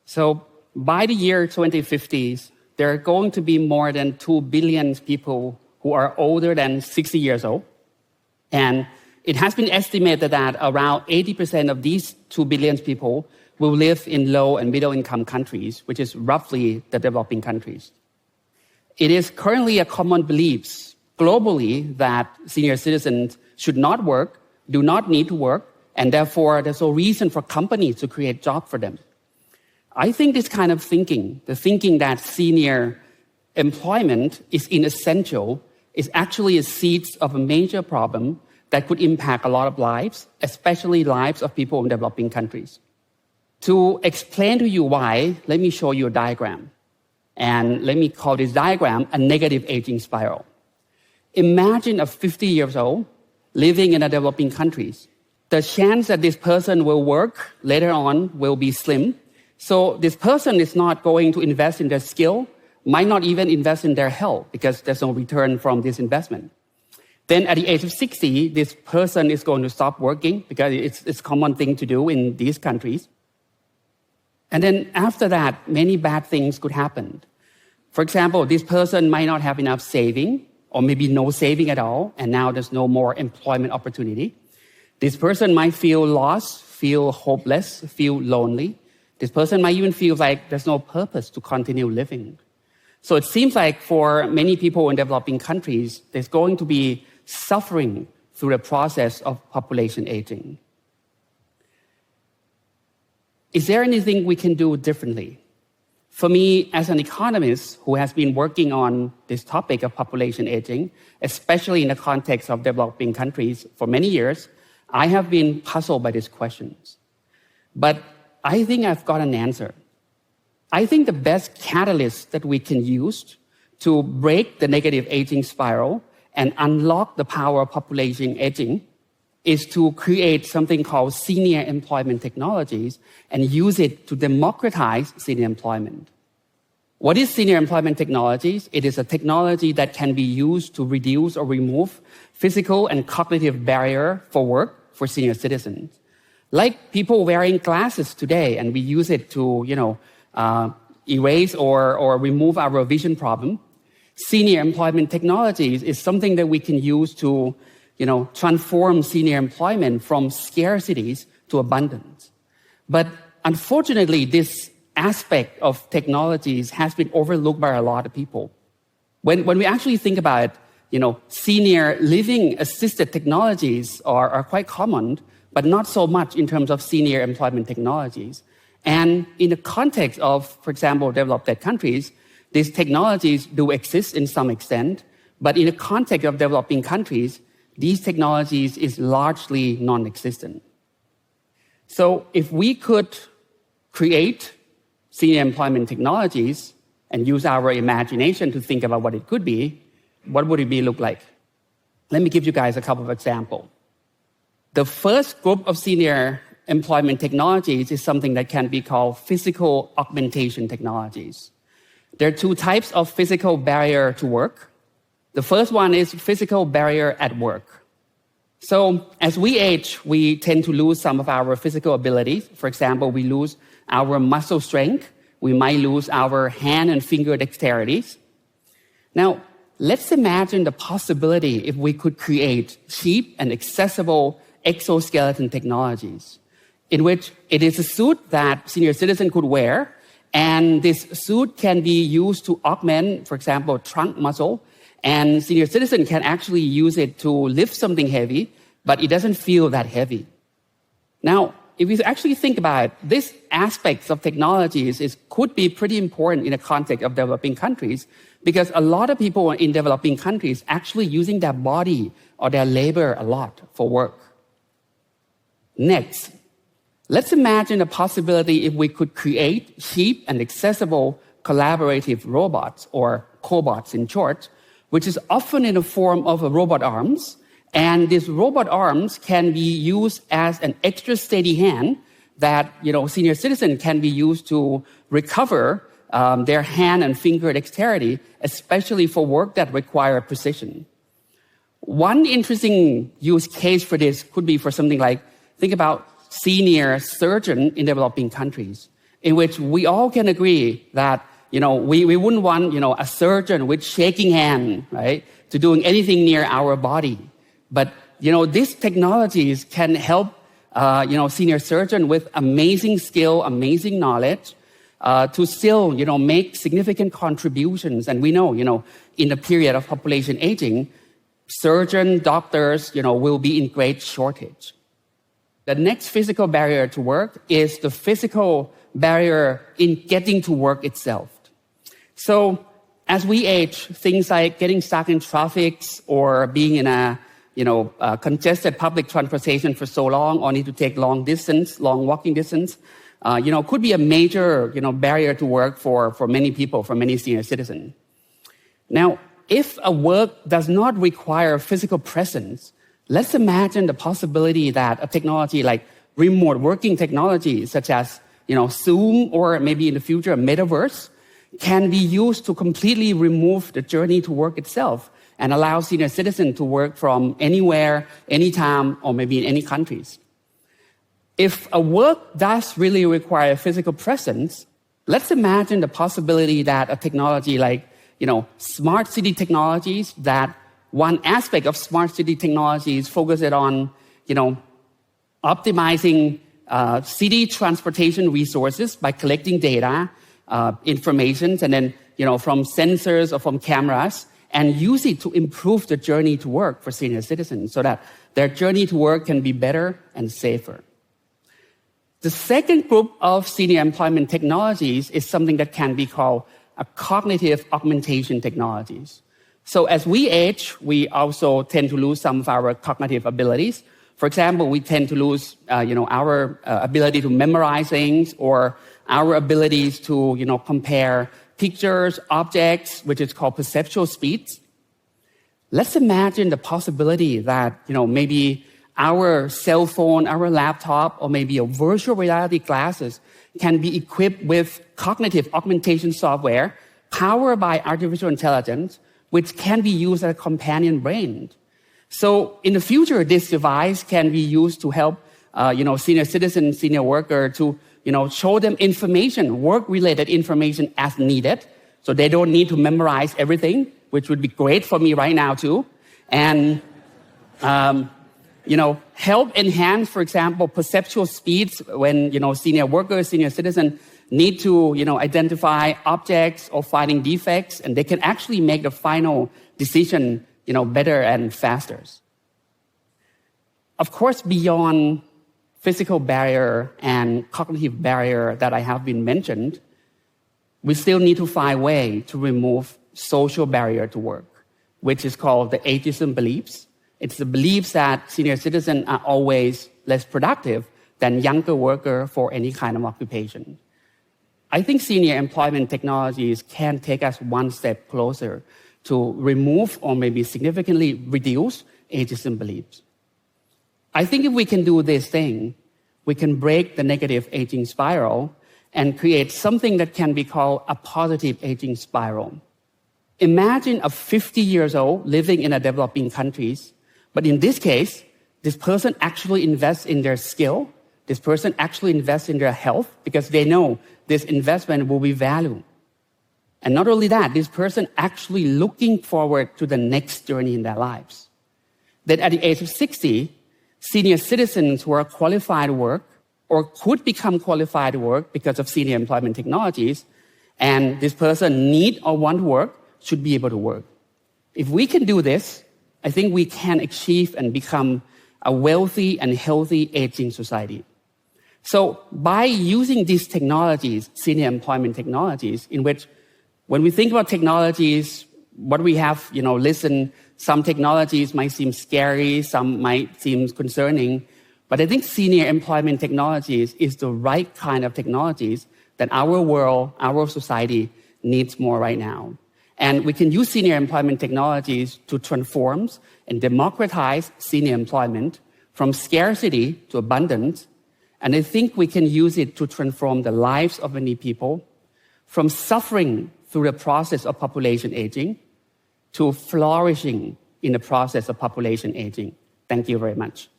So by the year 2050s, there are going to be more than 2 billion people who are older than 60 years old. And it has been estimated that around 80% of these 2 billion people will live in low and middle income countries, which is roughly the developing countries. It is currently a common belief globally that senior citizens should not work, do not need to work, and therefore there's no reason for companies to create jobs for them. I think this kind of thinking, the thinking that senior employment is inessential, is actually a seed of a major problem that could impact a lot of lives, especially lives of people in developing countries. To explain to you why, let me show you a diagram. And let me call this diagram a negative aging spiral. Imagine a 50 years old living in a developing countries. The chance that this person will work later on will be slim. So this person is not going to invest in their skill, might not even invest in their health because there's no return from this investment. Then at the age of 60, this person is going to stop working because it's a common thing to do in these countries. And then after that, many bad things could happen. For example, this person might not have enough saving or maybe no saving at all, and now there's no more employment opportunity. This person might feel lost, feel hopeless, feel lonely. This person might even feel like there's no purpose to continue living. So it seems like for many people in developing countries, there's going to be suffering through the process of population aging. Is there anything we can do differently? For me, as an economist who has been working on this topic of population aging, especially in the context of developing countries for many years, I have been puzzled by these questions. But I think I've got an answer. I think the best catalyst that we can use to break the negative aging spiral and unlock the power of population aging is to create something called senior employment technologies and use it to democratize senior employment. What is senior employment technologies? It is a technology that can be used to reduce or remove physical and cognitive barrier for work for senior citizens. Like people wearing glasses today, and we use it to, erase or remove our vision problem. Senior employment technologies is something that we can use to transform senior employment from scarcities to abundance. But unfortunately, this aspect of technologies has been overlooked by a lot of people. When we actually think about it, senior living assisted technologies are quite common, but not so much in terms of senior employment technologies. And in the context of, for example, developed countries, these technologies do exist in some extent, but in the context of developing countries, these technologies is largely non-existent. So if we could create senior employment technologies and use our imagination to think about what it could be, what would it look like? Let me give you guys a couple of examples. The first group of senior employment technologies is something that can be called physical augmentation technologies. There are two types of physical barrier to work. The first one is physical barrier at work. So as we age, we tend to lose some of our physical abilities. For example, we lose our muscle strength. We might lose our hand and finger dexterities. Now, let's imagine the possibility if we could create cheap and accessible exoskeleton technologies, in which it is a suit that senior citizens could wear, and this suit can be used to augment, for example, trunk muscle, and senior citizen can actually use it to lift something heavy, but it doesn't feel that heavy. Now, if you actually think about it, this aspects of technologies could be pretty important in the context of developing countries, because a lot of people in developing countries actually using their body or their labor a lot for work. Next, let's imagine a possibility if we could create cheap and accessible collaborative robots, or cobots in short, which is often in the form of robot arms. And these robot arms can be used as an extra steady hand that senior citizens can be used to recover their hand and finger dexterity, especially for work that require precision. One interesting use case for this could be for something like, think about senior surgeon in developing countries. in which we all can agree that we wouldn't want a surgeon with shaking hand, right, to doing anything near our body. But these technologies can help senior surgeon with amazing skill, amazing knowledge, to still make significant contributions. And we know in the period of population aging, surgeon, doctors will be in great shortage. The next physical barrier to work is the physical barrier in getting to work itself. So as we age, things like getting stuck in traffic or being in a congested public transportation for so long, or need to take long walking distance, could be a major barrier to work for many people, for many senior citizens. Now, if a work does not require physical presence, let's imagine the possibility that a technology like remote working technology, such as Zoom, or maybe in the future a metaverse, can be used to completely remove the journey to work itself and allow senior citizens to work from anywhere, anytime, or maybe in any countries. If a work does really require physical presence, let's imagine the possibility that a technology like smart city technologies, that one aspect of smart city technologies focuses on optimizing city transportation resources by collecting data, information, and then from sensors or from cameras, and use it to improve the journey to work for senior citizens so that their journey to work can be better and safer. The second group of senior employment technologies is something that can be called a cognitive augmentation technologies. So as we age, we also tend to lose some of our cognitive abilities. For example, we tend to lose our ability to memorize things, or our abilities to compare pictures, objects, which is called perceptual speed. Let's imagine the possibility that maybe our cell phone, our laptop, or maybe a virtual reality glasses can be equipped with cognitive augmentation software powered by artificial intelligence, which can be used as a companion brain. So in the future, this device can be used to help senior citizens, senior worker to show them information, work-related information as needed, so they don't need to memorize everything, which would be great for me right now too. And help enhance, for example, perceptual speeds when senior workers, senior citizens need to identify objects or finding defects, and they can actually make the final decision better and faster. Of course, beyond physical barrier and cognitive barrier that I have been mentioned, we still need to find a way to remove social barrier to work, which is called the ageism beliefs. It's the beliefs that senior citizens are always less productive than younger workers for any kind of occupation. I think senior employment technologies can take us one step closer to remove or maybe significantly reduce ageism beliefs. I think if we can do this thing, we can break the negative aging spiral and create something that can be called a positive aging spiral. Imagine a 50 years old living in a developing countries, but in this case, this person actually invests in their skill. This person actually invests in their health because they know this investment will be valued. And not only that, this person actually looking forward to the next journey in their lives. That at the age of 60, senior citizens who are qualified to work or could become qualified to work because of senior employment technologies, and this person need or want to work, should be able to work. If we can do this, I think we can achieve and become a wealthy and healthy aging society. So by using these technologies, senior employment technologies, in which when we think about technologies, what we have, listen, some technologies might seem scary, some might seem concerning, but I think senior employment technologies is the right kind of technologies that our world, our society needs more right now. And we can use senior employment technologies to transform and democratize senior employment from scarcity to abundance. And I think we can use it to transform the lives of many people from suffering through the process of population aging to flourishing in the process of population aging. Thank you very much.